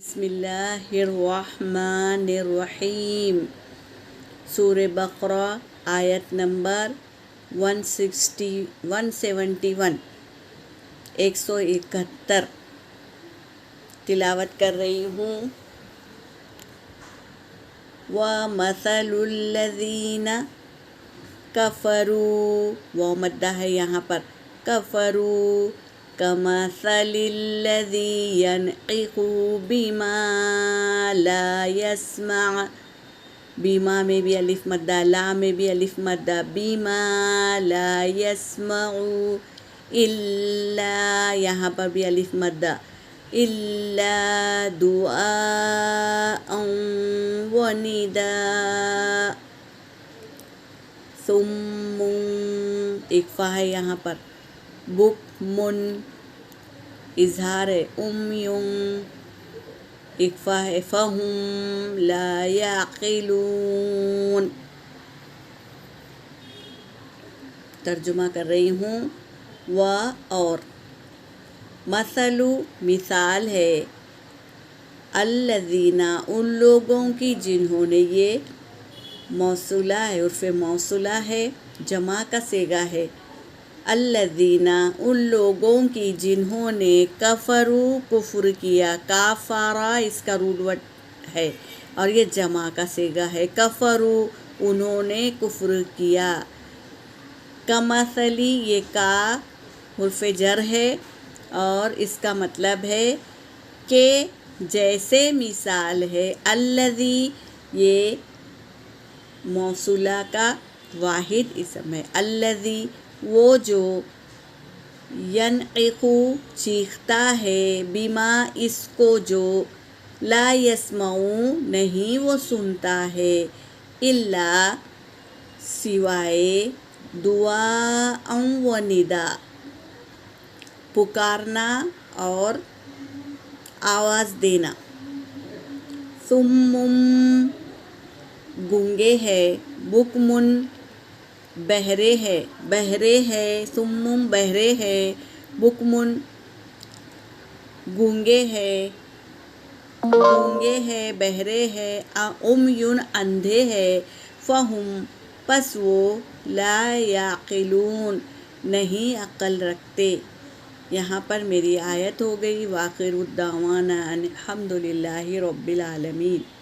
بسم اللہ الرحمن الرحیم۔ سورہ بقرہ آیت نمبر 171 171 تلاوت کر رہی ہوں۔ وَمَثَلُ الَّذِينَ كَفَرُوا، وہ مدہ ہے یہاں پر، كَفَرُوا كَمَثَلِ الَّذِي يَنْعِقُ بِمَا لَا يَسْمَعُ، بیما میں بھی الف مدہ، لا میں بھی الف مدہ، بِمَا لَا يَسْمَعُ إِلَّا، یہاں پر بھی الف مدہ، إِلَّا دُعَاءً وَنِدَاءً، ثُمٌّ اکفا ہے یہاں پر، بُکْمٌ اظہار ہے، اُمْیٌ اکفا ہے، فَهُمْ لَا يَعْقِلُونَ۔ ترجمہ کر رہی ہوں۔ اور مثل مثال ہے، الذین ان لوگوں کی جنہوں نے، یہ موصولہ ہے، عرف موصولہ ہے، جمع کا صیغہ ہے، الذین ان لوگوں کی جنہوں نے کفروا کفر کیا، کافرا اس کا روٹ ورڈ ہے اور یہ جمع کا صیغہ ہے، کفروا انہوں نے کفر کیا، کمثلی یہ کا حرف جر ہے اور اس کا مطلب ہے کہ جیسے مثال ہے، الذی یہ موصولہ کا واحد اسم ہے، الذی وہ جو، ینعق چیختا ہے، بما اس کو جو، لا یسمع نہیں وہ سنتا ہے، الا سوائے، دعاء و نداء پکارنا اور آواز دینا، صم گونگے ہے، بکم بہرے ہے، صم بہرے ہے، بکم گونگے ہے، بہرے ہے، عمی اندھے ہے، فہم پس وہ، لا یعقلون نہیں عقل رکھتے۔ یہاں پر میری آیت ہو گئی۔ وآخر دعوانا ان الحمد للہ رب العالمین۔